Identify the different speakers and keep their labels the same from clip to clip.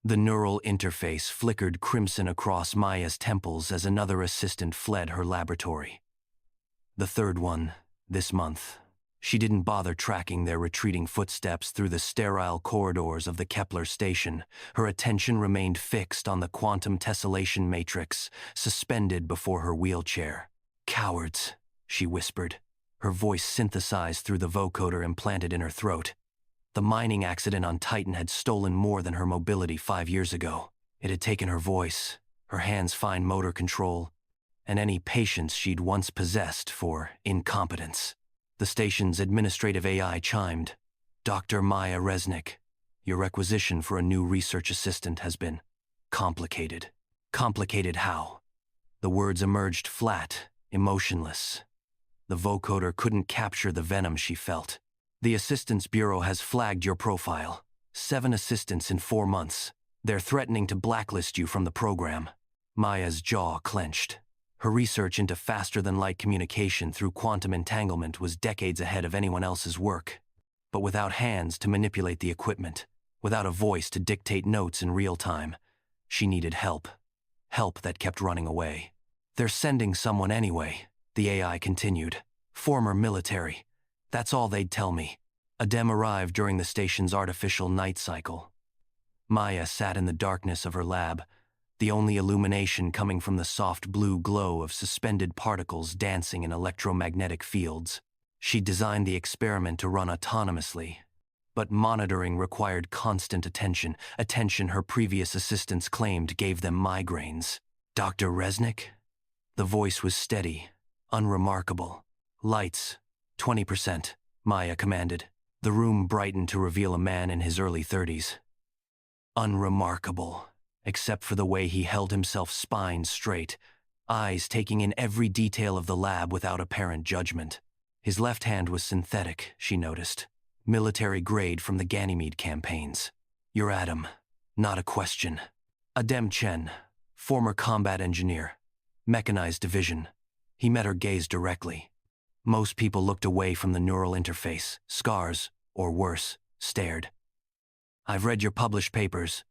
Speaker 1: The neural interface flickered crimson across Maya's temples as another assistant fled her laboratory. The third one, this month. She didn't bother tracking their retreating footsteps through the sterile corridors of the Kepler station. Her attention remained fixed on the quantum tessellation matrix, suspended before her wheelchair. "Cowards," she whispered, her voice synthesized through the vocoder implanted in her throat. The mining accident on Titan had stolen more than her mobility 5 years ago. It had taken her voice, her hands' fine motor control, and any patience she'd once possessed for incompetence. The station's administrative AI chimed. "Dr. Maya Resnick, your requisition for a new research assistant has been complicated." Complicated how? The words emerged flat, emotionless. The vocoder couldn't capture the venom she felt. "The Assistance Bureau has flagged your profile. 7 assistants in 4 months. They're threatening to blacklist you from the program." Maya's jaw clenched. Her research into faster-than-light communication through quantum entanglement was decades ahead of anyone else's work. But without hands to manipulate the equipment, without a voice to dictate notes in real time, she needed help. Help that kept running away. "They're sending someone anyway," the AI continued. "Former military. That's all they'd tell me." Adem arrived during the station's artificial night cycle. Maya sat in the darkness of her lab, the only illumination coming from the soft blue glow of suspended particles dancing in electromagnetic fields. She designed the experiment to run autonomously, but monitoring required constant attention her previous assistants claimed gave them migraines. "Dr. Resnick?" The voice was steady, unremarkable. "Lights, 20%, Maya commanded. The room brightened to reveal a man in his early 30s. Unremarkable, except for the way he held himself spine straight, eyes taking in every detail of the lab without apparent judgment. His left hand was synthetic, she noticed. Military grade from the Ganymede campaigns. "You're Adam, not a question." Adem Chen, former combat engineer, mechanized division. He met her gaze directly. Most people looked away from the neural interface, scars, or worse, stared. "I've read your published papers.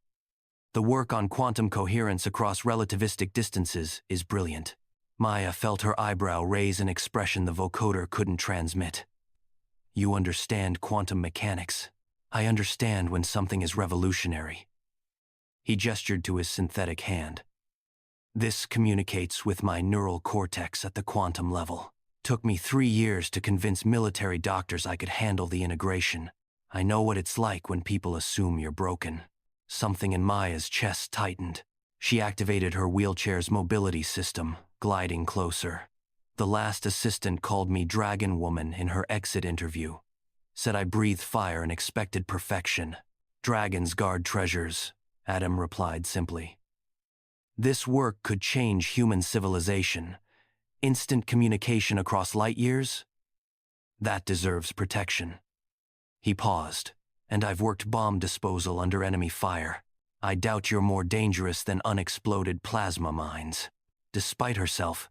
Speaker 1: The work on quantum coherence across relativistic distances is brilliant." Maya felt her eyebrow raise an expression the vocoder couldn't transmit. "You understand quantum mechanics. I understand when something is revolutionary." He gestured to his synthetic hand. "This communicates with my neural cortex at the quantum level. Took me 3 years to convince military doctors I could handle the integration. I know what it's like when people assume you're broken." Something in Maya's chest tightened. She activated her wheelchair's mobility system, gliding closer. "The last assistant called me Dragon Woman in her exit interview. Said I breathed fire and expected perfection. Dragons guard treasures," Adam replied simply. "This work could change human civilization. Instant communication across light years? That deserves protection." He paused. "And I've worked bomb disposal under enemy fire. I doubt you're more dangerous than unexploded plasma mines." Despite herself,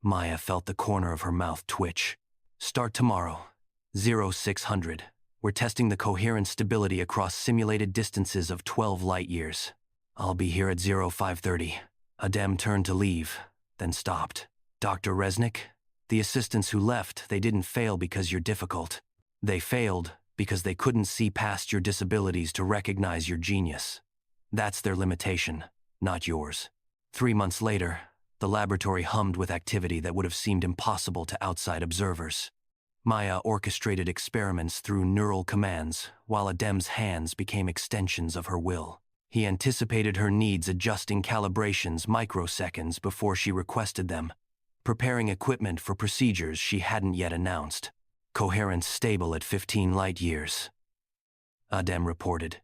Speaker 1: Maya felt the corner of her mouth twitch. "Start tomorrow, 0600. We're testing the coherent stability across simulated distances of 12 light years. I'll be here at 0530. Adem turned to leave, then stopped. "Dr. Resnick, the assistants who left, they didn't fail because you're difficult. They failed because they couldn't see past your disabilities to recognize your genius. That's their limitation, not yours." 3 months later, the laboratory hummed with activity that would have seemed impossible to outside observers. Maya orchestrated experiments through neural commands, while Adem's hands became extensions of her will. He anticipated her needs, adjusting calibrations microseconds before she requested them, preparing equipment for procedures she hadn't yet announced. "Coherence stable at 15 light years," Adem reported,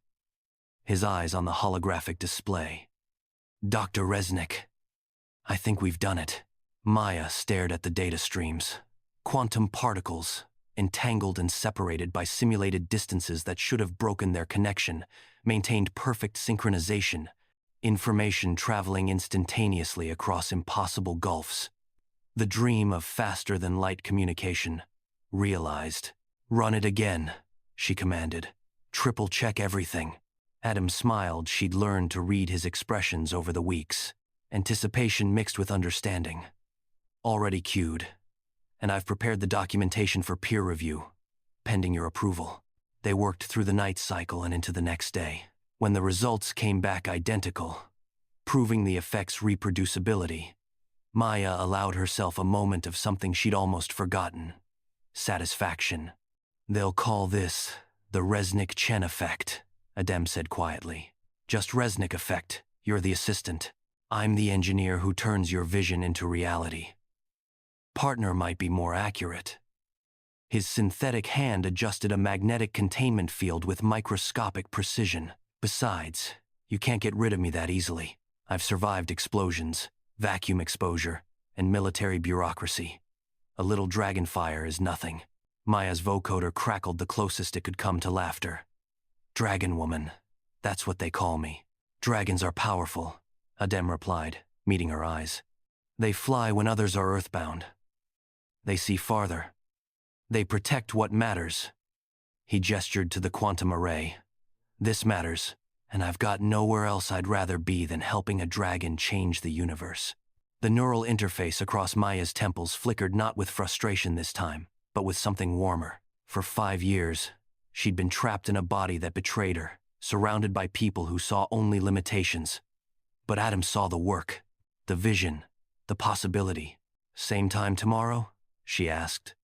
Speaker 1: his eyes on the holographic display. "Dr. Resnick, I think we've done it." Maya stared at the data streams. Quantum particles, entangled and separated by simulated distances that should have broken their connection, maintained perfect synchronization, information traveling instantaneously across impossible gulfs. The dream of faster-than-light communication, realized. "Run it again," she commanded. "Triple-check everything." Adam smiled. She'd learned to read his expressions over the weeks. Anticipation mixed with understanding. Already queued. And I've prepared the documentation for peer review, pending your approval. They worked through the night cycle and into the next day. When the results came back identical, proving the effect's reproducibility, Maya allowed herself a moment of something she'd almost forgotten. Satisfaction. They'll call this the Resnick-Chen effect, Adem said quietly. Just Resnick effect. You're the assistant. I'm the engineer who turns your vision into reality. Partner might be more accurate. His synthetic hand adjusted a magnetic containment field with microscopic precision. Besides, you can't get rid of me that easily. I've survived explosions, vacuum exposure, and military bureaucracy. A little dragon fire is nothing. Maya's vocoder crackled the closest it could come to laughter. Dragon Woman. That's what they call me. Dragons are powerful, Adem replied, meeting her eyes. They fly when others are earthbound. They see farther. They protect what matters. He gestured to the quantum array. This matters, and I've got nowhere else I'd rather be than helping a dragon change the universe. The neural interface across Maya's temples flickered not with frustration this time, but with something warmer. For 5 years, she'd been trapped in a body that betrayed her, surrounded by people who saw only limitations. But Adam saw the work, the vision, the possibility. Same time tomorrow? She asked.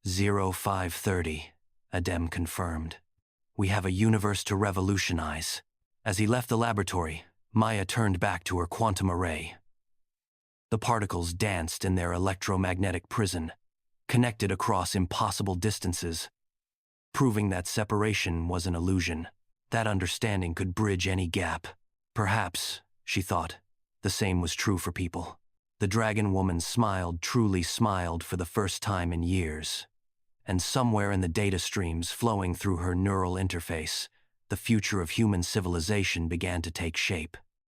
Speaker 1: 0530, Adem confirmed. We have a universe to revolutionize. As he left the laboratory, Maya turned back to her quantum array. The particles danced in their electromagnetic prison, connected across impossible distances, proving that separation was an illusion. That understanding could bridge any gap. Perhaps, she thought, the same was true for people. The Dragon Woman smiled, truly smiled for the first time in years. And somewhere in the data streams flowing through her neural interface, the future of human civilization began to take shape.